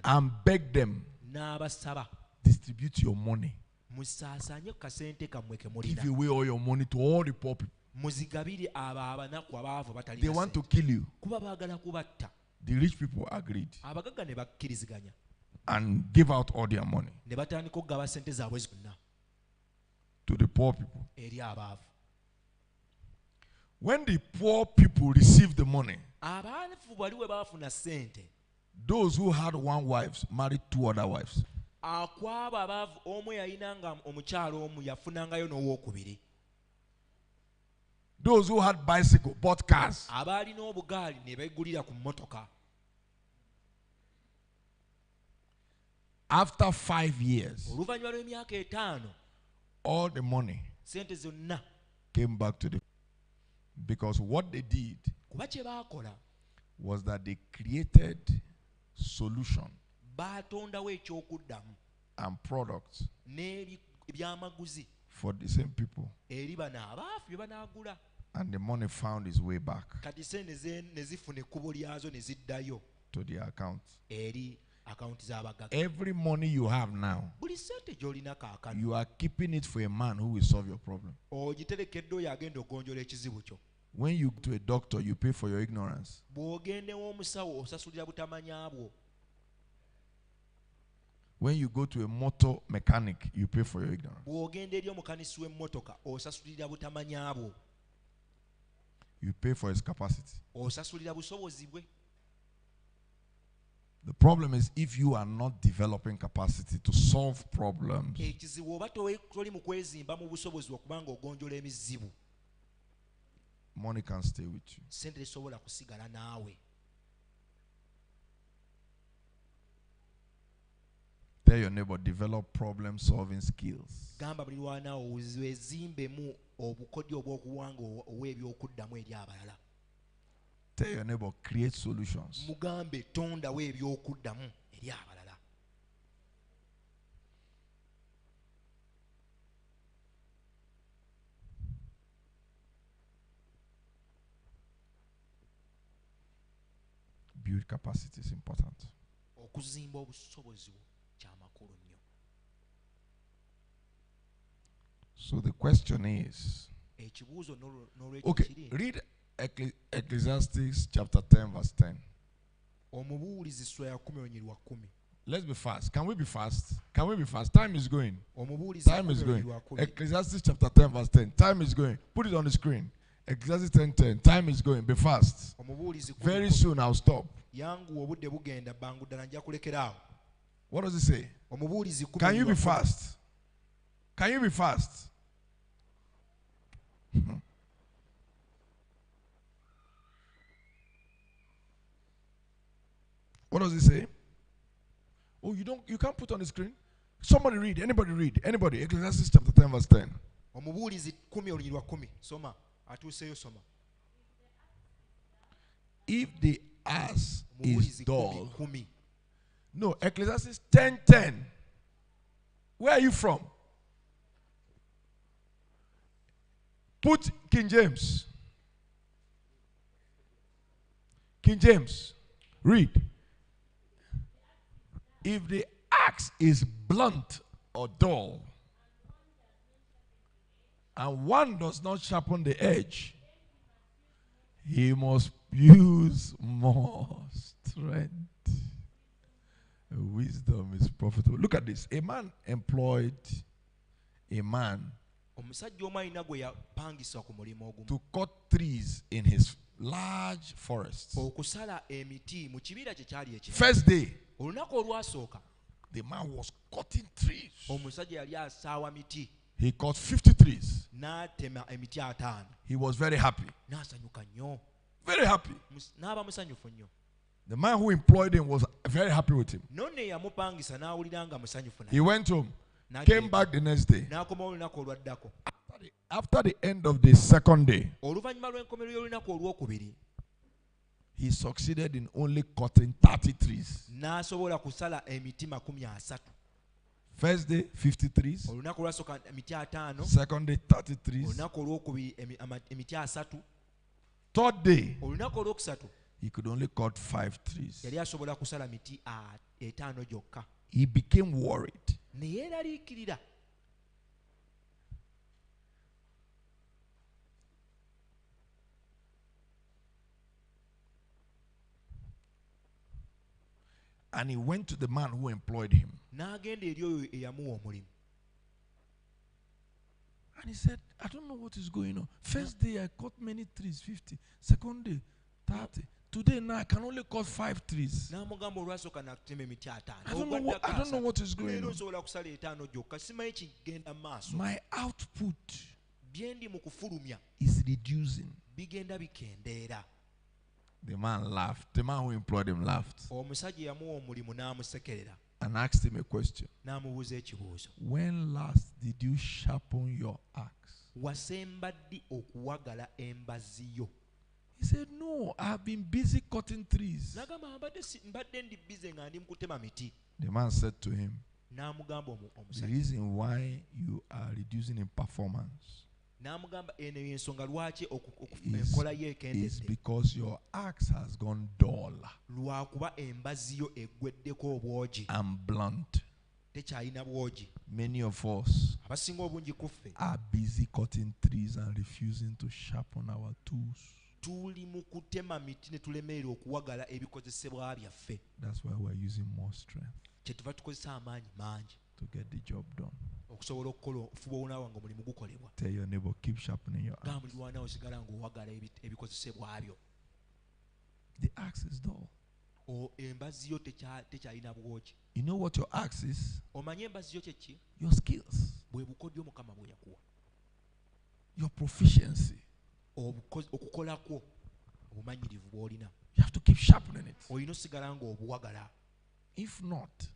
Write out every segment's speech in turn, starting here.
and beg them, distribute your money. Give away all your money to all the poor people. They want to kill you. The rich people agreed and give out all their money to the poor people. When the poor people received the money, those who had one wife married two other wives. Those who had bicycle bought cars. After 5 years, all the money came back to them, because what they did was that they created solution and products for the same people, and the money found its way back to their account. Every money you have now, you are keeping it for a man who will solve your problem. When you go to a doctor, you pay for your ignorance. When you go to a motor mechanic, you pay for your ignorance. You pay for his capacity. The problem is if you are not developing capacity to solve problems, money can stay with you. Tell your neighbor, develop problem solving skills. Tell your neighbor, create solutions. Build capacity is important. So the question is, okay, read Ecclesiastes chapter 10 verse 10. Let's be fast. Can we be fast? Can we be fast? Time is going. Time is going. Ecclesiastes chapter 10 verse 10. Time is going. Put it on the screen. Ecclesiastes 10:10. Time is going. Be fast. Very soon I'll stop. What does it say? Can you be fast? Can you be fast? What does it say? Oh, you can't put on the screen. Somebody read. Anybody read. Anybody. Ecclesiastes chapter 10 verse 10. If the ass is dull. No, Ecclesiastes 10:10. Where are you from? Put King James. King James. Read. If the axe is blunt or dull, and one does not sharpen the edge, he must use more strength. Wisdom is profitable. Look at this. A man employed a man to cut trees in his large forest. First day, the man was cutting trees. He cut 50 trees. He was very happy. Very happy. The man who employed him was very happy with him. He went home, came back the next day. After the end of the second day, he succeeded in only cutting 30 trees. First day, 50 trees. Second day, 30 trees. Third day, He could only cut 5 trees. Yali asobola kusala miti 5 gyokka. He became worried. Ne yeeraliikirira. And he went to the man who employed him. N'agenda eri oyo eyamuwa omulimu. And he said, I don't know what is going on. First day I cut many trees, 50. Second day, 30. Today now I can only cut 5 trees. I don't know what is going on. My output is reducing. The man laughed. The man who employed him laughed. And asked him a question. When last did you sharpen your axe? He said, no, I've been busy cutting trees. The man said to him, the reason why you are reducing in performance is because your axe has gone dull and blunt. Many of us are busy cutting trees and refusing to sharpen our tools. That's why we're using more strength to get the job done. Tell your neighbor, keep sharpening your axe. The axe is dull. You know what your axe is? Your skills, your proficiency. You have to keep sharpening it. If not,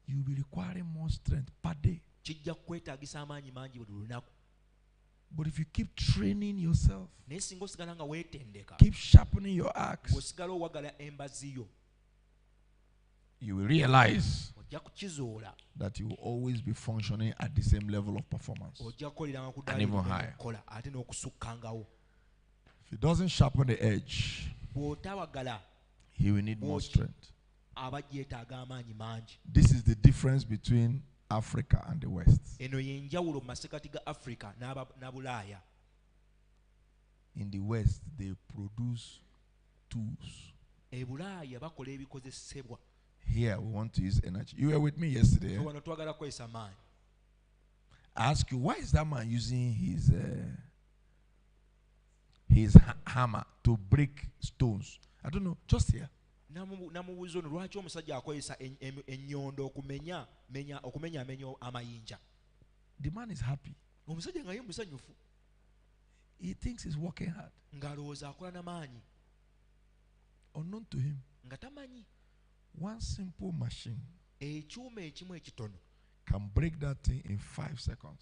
you'll be requiring more strength per day. But if you keep training yourself, keep sharpening your axe, you will realize that you will always be functioning at the same level of performance and even higher. If he doesn't sharpen the edge, he will need more strength. This is the difference between Africa and the West. In the West, they produce tools. Here, we want to use energy. You were with me yesterday. I asked you, why is that man using his hammer to break stones? I don't know, just here. The man is happy. He thinks he's working hard. Unknown to him, one simple machine can break that thing in 5 seconds.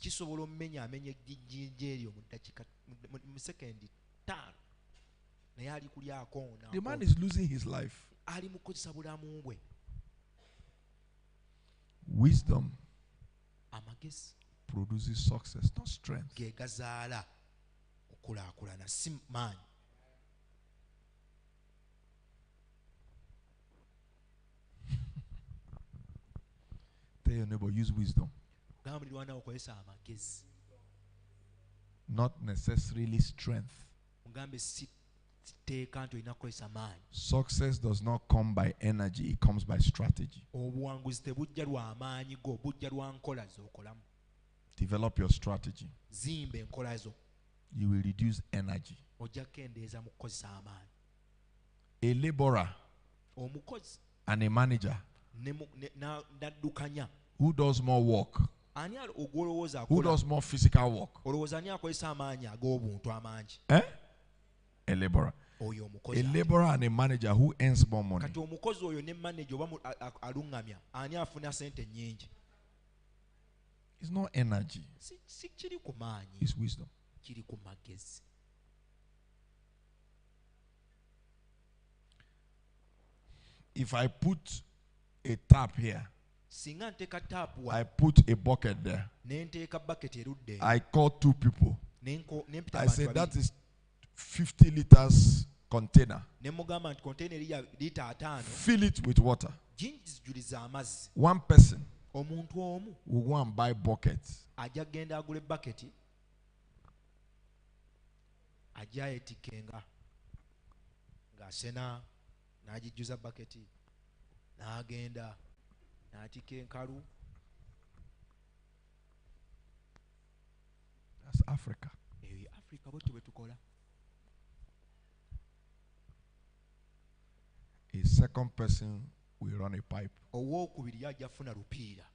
The man is losing his life. Wisdom produces success, not strength. Tell your neighbor, use wisdom. Not necessarily strength. Success does not come by energy, it comes by strategy. Develop your strategy. You will reduce energy. A laborer and a manager who does more work, who does more physical work? A laborer. A laborer and a manager who earns more money. It's not energy, it's wisdom. If I put a tap here, I put a bucket there, I call 2 people, I say that is 50 liters container. Fill it with water. One person will go and buy buckets. Gasena najijuza baketi n'agenda n'atika enkalu. That's Africa. Africa bwe tube tukola. A second person will run a pipe Owookubiri yajja afuna lupiira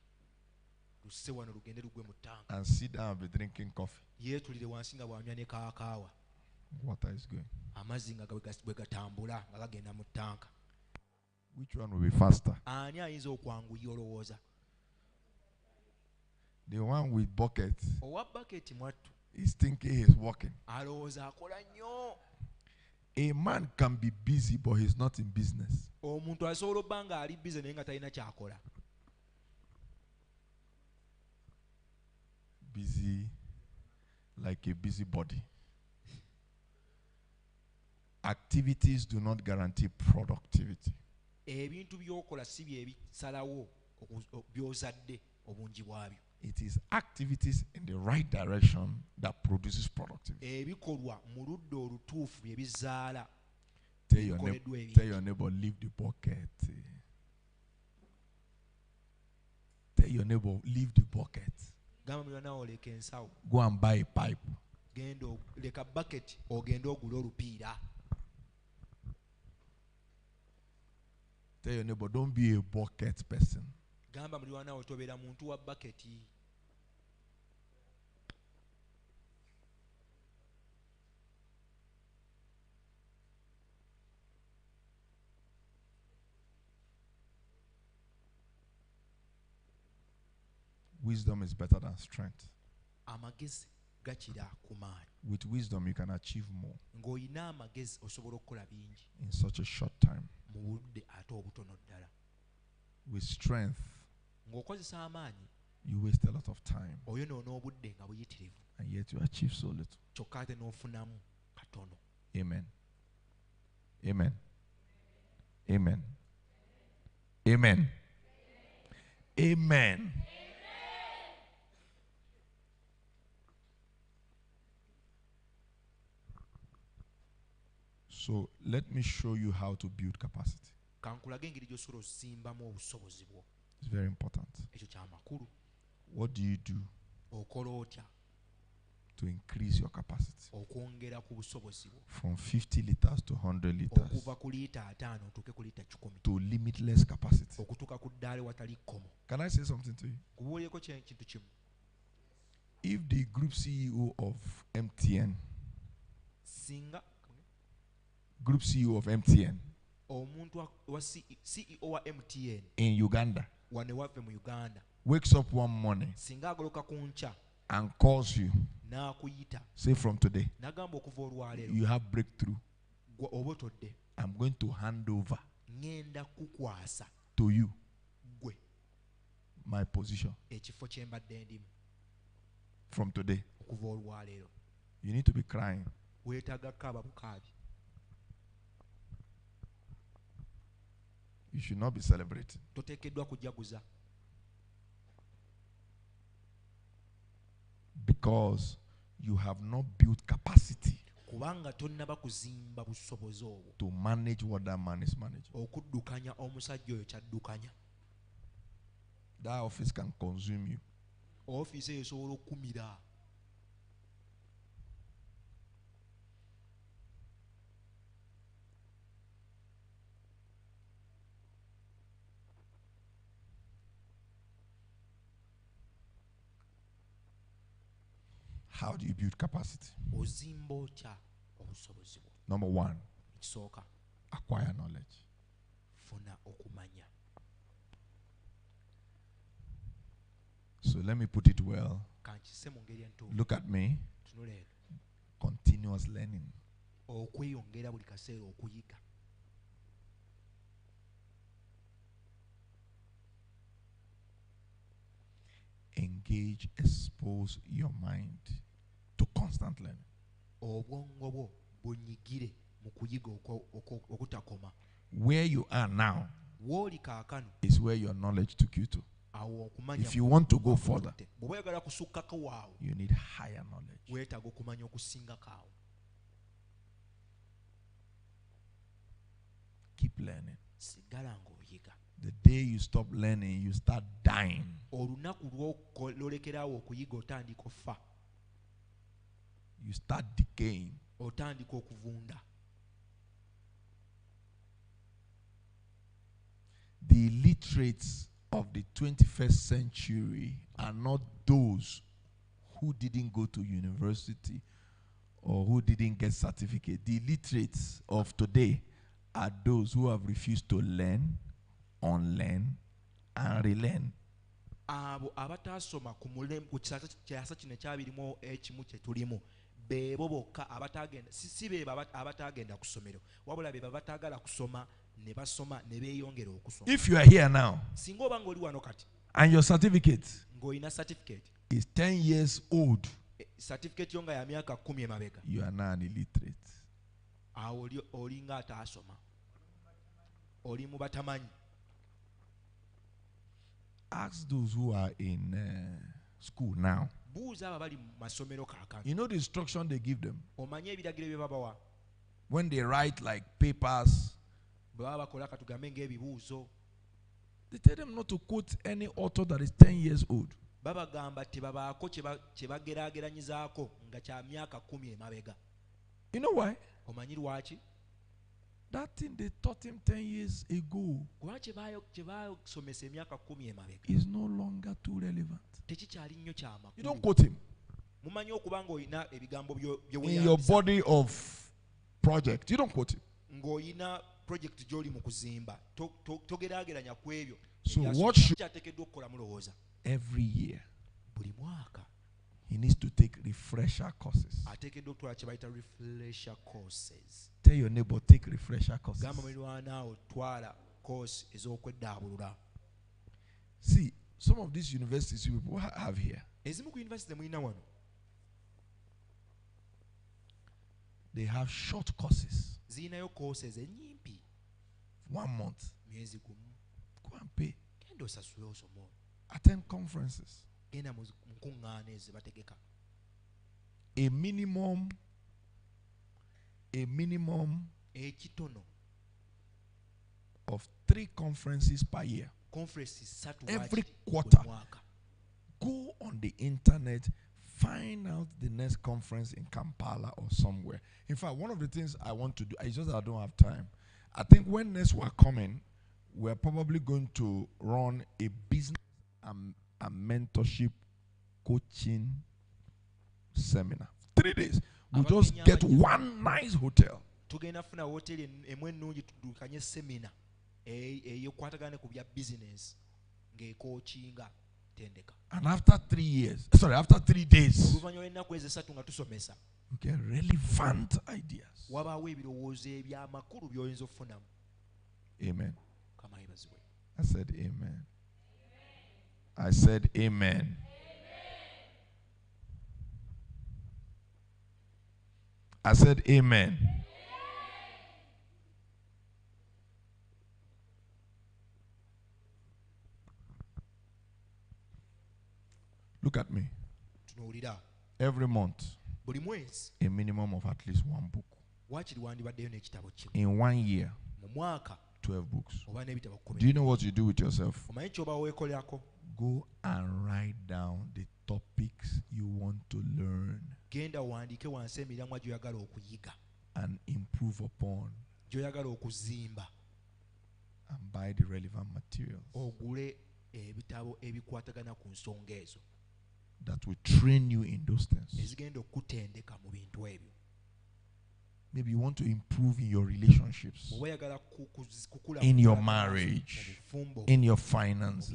lusse wano lugende lugwe mu ttanka and sit down and be drinking coffee. yeetulire wansi nga bw'anywa ne kaakaawa. Water is going. Amazzi nga bwe gatambula nga gagenda mu ttanka. Which one will be faster? Ani ayinza okwanguya olowooza? The one with bucket Owa baketi mwattu is thinking he's working. alowooza akola nnyo. A man can be busy, but he's not in business. Omuntu asobola obba nga ali bize naye nga talina kyakola. Busy like a busybody. Activities do not guarantee productivity. Ebintu by'okola si bye bisalawo by'ozadde obungi bwabyo. It is activities in the right direction that produces productivity. Ebikolwa mu ludda olutuufu bye bizaala. Tell your neighbor, leave the bucket. Tell your neighbor, leave the bucket. Gamba mulwana oleka ensawo. Go and buy a pipe. Genda leka bucket ogende ogula olupiira. Tell your neighbor, don't be a bucket person. Gamba mulwana otobeera muntu wa bucketi. Wisdom is better than strength. Amagezi gakira ku maanyi. With wisdom, you can achieve more Ng'olina amagezi osobola okukola bingi in such a short time. mu budde ate obutono ddala. With strength, Ng'okozesa amaanyi you waste a lot of time, oyonoona obudde nga buyitirivu and yet you achieve so little. kyokka ate n'ofunamu katono. Amen. Amen. Amen. Amen. Amen. So let me show you how to build capacity. Kankulage engeri gy'osobola osimbamu obusobozi bwo. It's very important. Ekyo kya makulu. What do you do Okola otya to increase your capacity okwongera ku busobozi bwo from 50 liters to 100 liters okuva ku liita 5 otuuke ku liita 10 to limitless capacity? okutuuka ku ddaala watali kkomo. Can I say something to you? Kubuulireko kintu kimu. If the group CEO of MTN, Singa group CEO of MTN omuntu wa CEO wa MTN in Uganda wane waffe mu Uganda wakes up one morning singa agoloka ku nkya and calls you, n'akuyita say from today, n'agamba okuva olwaleero you have breakthrough. gwe oba otodde I'm going to hand over ŋŋenda kukwasa to you gwe my position ekifo kye mbadde ndimu from today. okuva olwaleero. You need to be crying. Weetaaga kaaba bukaabi. You should not be celebrating. Toteekeddwa kujaguza. Because you have not built capacity Kubanga tonnaba kuzimba busobozi obwo to manage what that man is managing. okuddukanya omusajja oyo kyaddukanya. That office can consume you. Ofiisi eyo esobola okkumira. How do you build capacity? Ozimba otya obusobozi bwo? Number one, Ekisooka, acquire knowledge. funa okumanya. So let me put it well. Kankise mu ngeri entuufu. Look at me. Tunula eno. Continuous learning. Okweyongera buli kaseera okuyiga. Engage, expose your mind to constant learning. Obwongo bwo bunyigire Where you are now is where your knowledge took you to. If you want to go further, you need higher knowledge. Keep learning. The day you stop learning, you start dying. You start decaying. The illiterates of the 21st century are not those who didn't go to university or who didn't get certificate. The illiterates of today are those who have refused to learn, unlearn, and relearn. Abo abatasoma ku kyasa kino ekyabirimu ekimu kye tulimu beebo bokka abatagenda si be abatagenda ku ssomero wabula be batagala kusoma ne basoma ne beeyongera okusoma. If you are here now singa oba ng'oli wano kati and your certificate ng'olina certificate is 10 years old, certificate yo nga ya myaka 10 emabega, you are now an illiterate. Awo oli nga ataasoma, oli mu batamanyi. Ask those who are in school now. You know the instruction they give them? When they write like papers, they tell them not to quote any author that is 10 years old. You know why? That thing they taught him 10 years ago is no longer too relevant. You don't quote him. In your body of project, you don't quote him. So what should every year? He needs to take refresher courses. Tell your neighbor, take refresher courses. See, some of these universities you people have here, they have short courses. 1 month. Go and pay. Attend conferences. A minimum of 3 conferences per year. Every quarter. Go on the internet, find out the next conference in Kampala or somewhere. In fact, one of the things I want to do, it's just that I don't have time. I think when next we're coming, we're probably going to run a business and mentorship coaching seminar. 3 days. We'll just get one nice hotel. And after 3 years, after 3 days, you get relevant ideas. Amen. I said amen. I said amen. I said amen. Look at me. Every month, a minimum of at least 1 book. In 1 year, 12 books. Do you know what you do with yourself? Go and write down the topics you want to learn and improve upon, and buy the relevant materials that will train you in those things. Maybe you want to improve in your relationships, in your marriage, in your finances,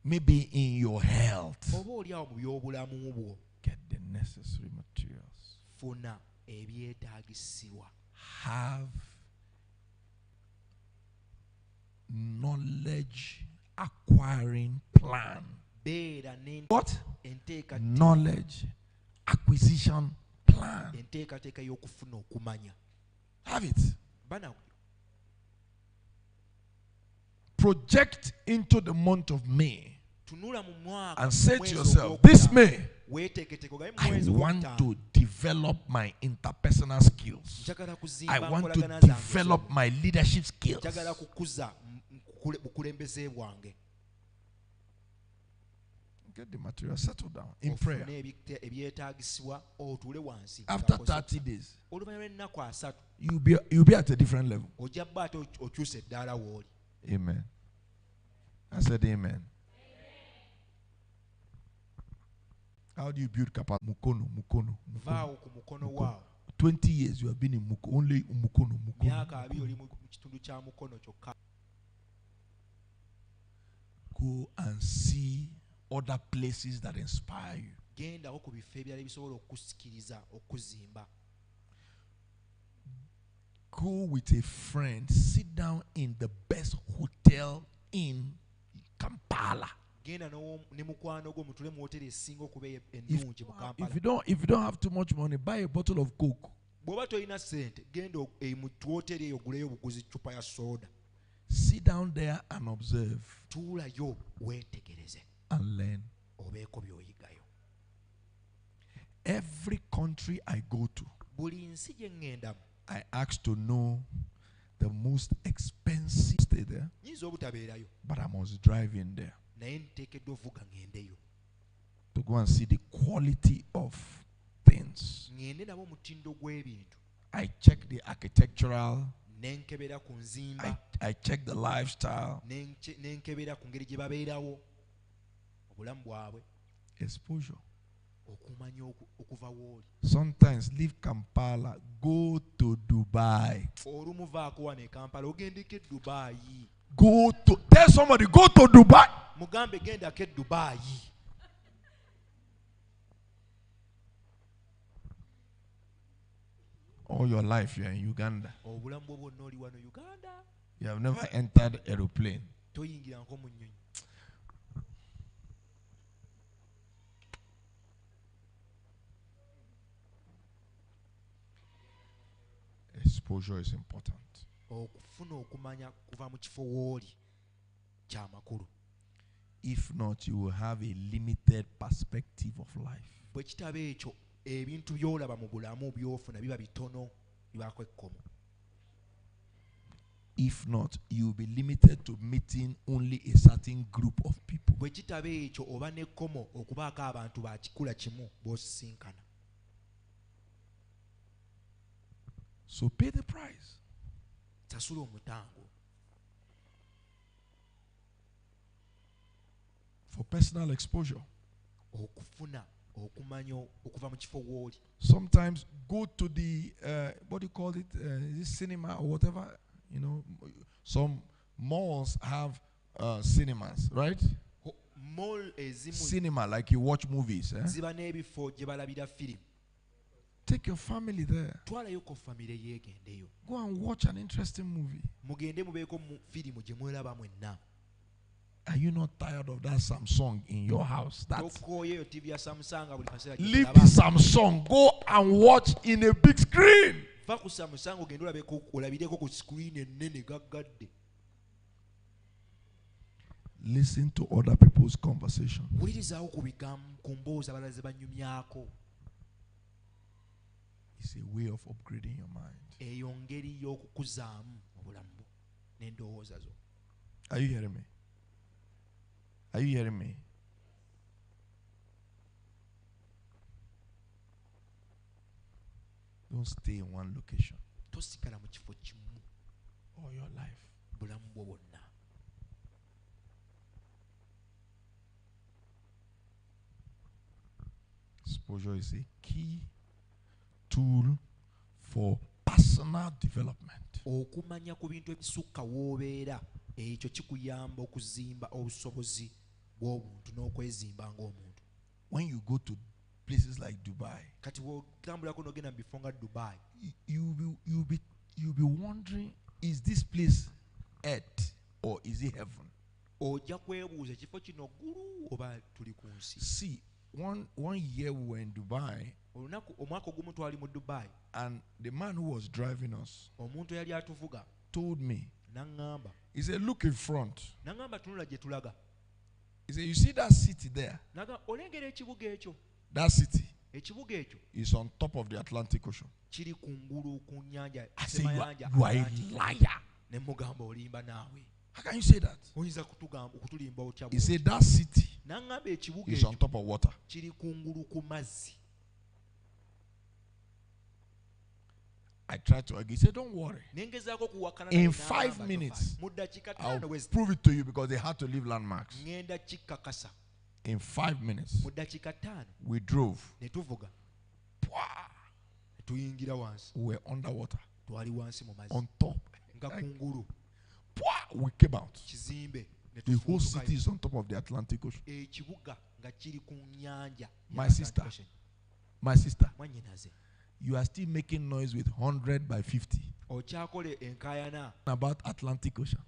maybe in your health. Get the necessary materials. Have knowledge acquiring plan. What? Knowledge acquisition plan. plan. Have it. Project into the month of May and say to yourself, this May, I want to develop my interpersonal skills. I want to develop my leadership skills. Get the material, settle down in prayer. After 30 days, you'll be at a different level. Amen. I said amen. How do you build capacity? Mukono. 20 years you have been in Mukono. Only Mukono. Go and see other places that inspire you. Go with a friend. Sit down in the best hotel in Kampala. If you don't have too much money, buy a bottle of Coke. Sit down there and observe and learn. Every country I go to, I ask to know the most expensive stay there, but I must drive in there to go and see the quality of things. I check the architectural, I check the lifestyle. Exposure. Sometimes leave Kampala, go to Dubai. Go to, tell somebody, go to Dubai. All your life you're in Uganda. You have never entered an aeroplane. Exposure is important. If not, you will have a limited perspective of life. If not, you will be limited to meeting only a certain group of people. So pay the price. For personal exposure. Sometimes go to the what do you call it? This cinema or whatever. You know, some malls have cinemas, right? Cinema, like you watch movies. Take your family there. Go and watch an interesting movie. Are you not tired of that Samsung in your house? Leave the Samsung. Go and watch in a big screen. Listen to other people's conversation. It's a way of upgrading your mind. Are you hearing me? Are you hearing me? Don't stay in one location all your life. Exposure is a key tool for personal development. When you go to places like Dubai, you'll be wondering, is this place earth or is it heaven? See, one year we were in Dubai, and the man who was driving us told me, he said, look in front. He said, you see that city there? That city is on top of the Atlantic Ocean. I said, you are a liar. How can you say that? He said that city is on top of water. I tried to argue. He said, don't worry. In 5 minutes, I'll prove it to you because they had to leave landmarks. In 5 minutes, we drove. We were underwater. On top. We came out. The whole city is on top of the Atlantic Ocean. My sister, you are still making noise with 100 by 50 about Atlantic Ocean.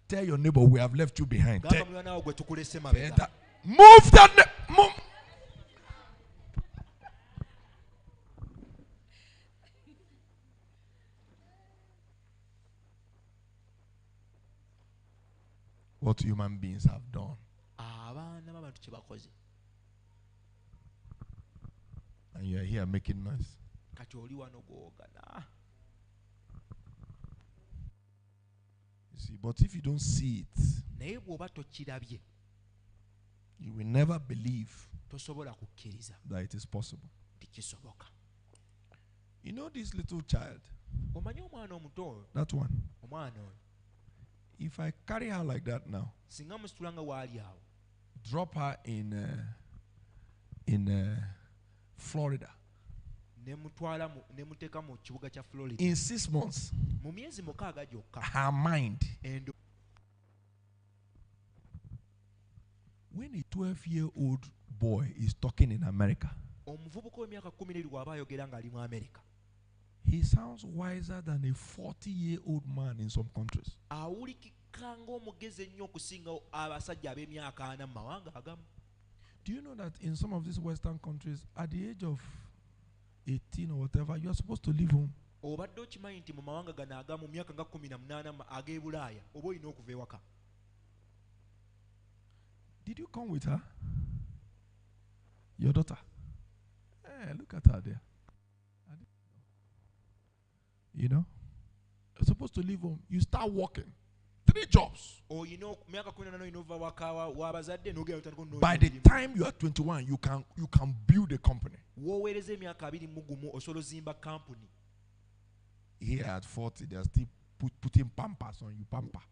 Tell your neighbor we have left you behind. Move that. Move. What human beings have done. And you are here making noise. You see, but if you don't see it, you will never believe that it is possible. You know this little child? That one. If I carry her like that now, drop her in Florida, in 6 months, her mind, when a 12-year-old boy is talking in America, he sounds wiser than a 40-year-old man in some countries. Do you know that in some of these Western countries, at the age of 18 or whatever, you are supposed to leave home? Did you come with her? Your daughter? Hey, look at her there. You know? You're supposed to leave home. You start working. 3 jobs. By the time you are 21, you can build a company. Here at 40, they are still putting pampers on you. Pampers.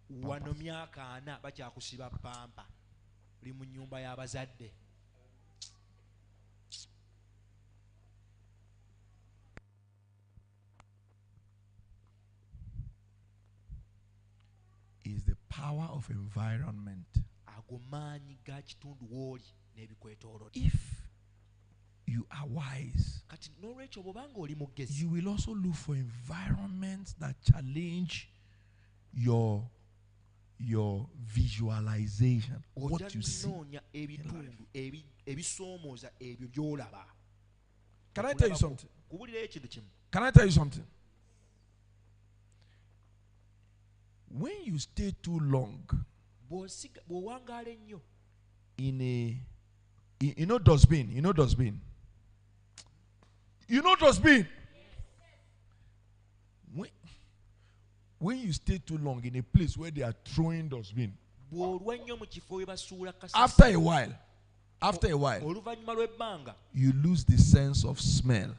Is the power of environment. If you are wise, you will also look for environments that challenge your visualization. What you see. Can I tell you something? Can I tell you something? When you stay too long in a, you know dustbin, when you stay too long in a place where they are throwing dustbin, after a while, you lose the sense of smell.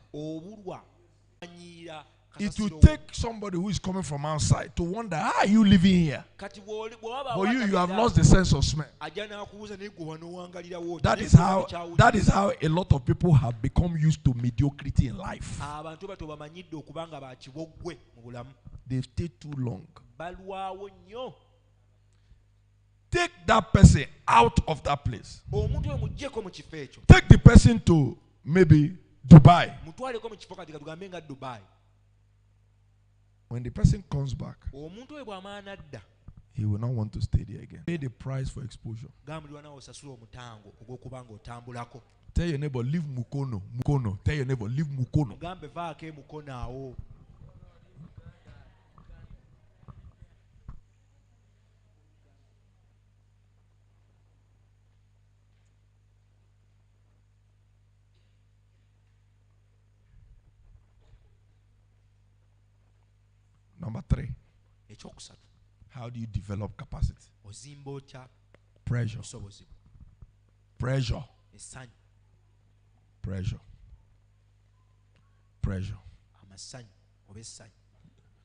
It will take somebody who is coming from outside to wonder, how are you living here? But you have lost the sense of smell. That is how a lot of people have become used to mediocrity in life. They've stayed too long. Take that person out of that place. Take the person to maybe Dubai. When the person comes back, he will not want to stay there again. Pay the price for exposure. Tell your neighbor, leave Mukono. Mukono. Tell your neighbor, leave Mukono. Number 3. How do you develop capacity? Pressure. Pressure. Pressure. Pressure.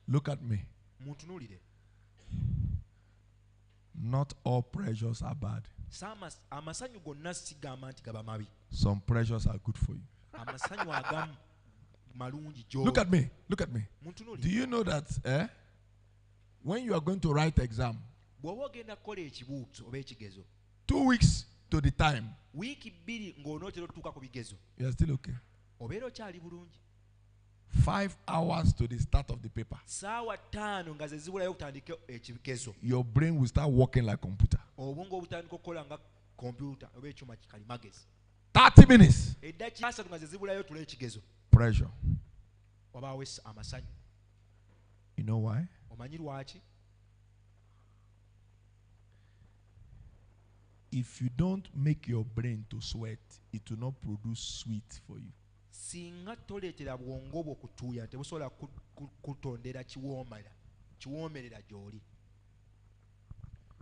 Look at me. Not all pressures are bad. Some pressures are good for you. Look at me. Look at me. Do you know that when you are going to write exam, 2 weeks to the time, you are still okay. 5 hours to the start of the paper, your brain will start working like a computer. 30 minutes. Pressure. You know why? If you don't make your brain to sweat, it will not produce sweet for you.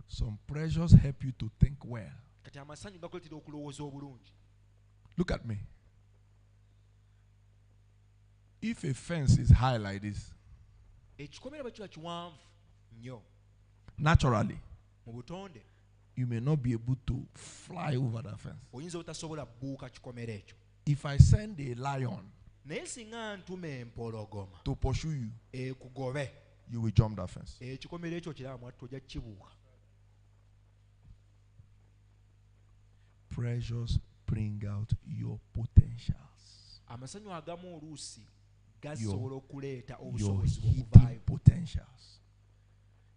Some pressures help you to think well. Look at me. If a fence is high like this, naturally, you may not be able to fly over that fence. If I send a lion to pursue you, you will jump that fence. Pressures bring out your potentials. Your hidden potentials.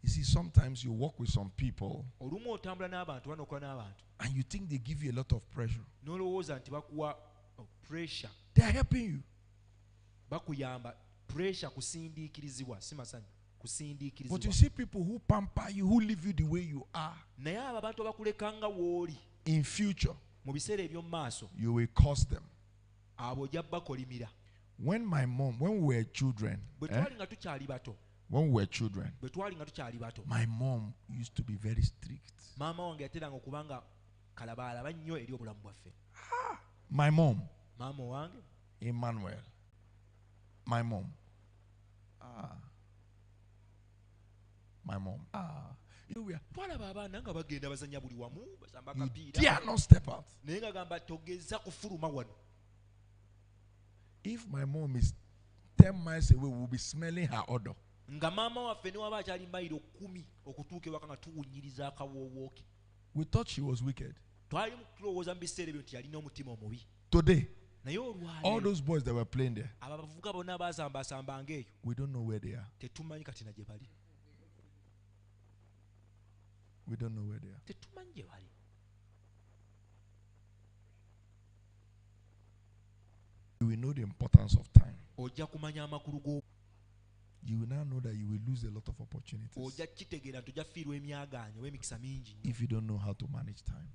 You see, sometimes you work with some people and you think they give you a lot of pressure. They are helping you. But you see people who pamper you, who leave you the way you are. In future, you will cost them. When my mom, when we were children, my mom used to be very strict. My mom, Emmanuel, my mom, you dare not step out. If my mom is 10 miles away, we'll be smelling her odor. We thought she was wicked. Today, all those boys that were playing there, we don't know where they are. We don't know where they are. You will know the importance of time. You will now know that you will lose a lot of opportunities if you don't know how to manage time.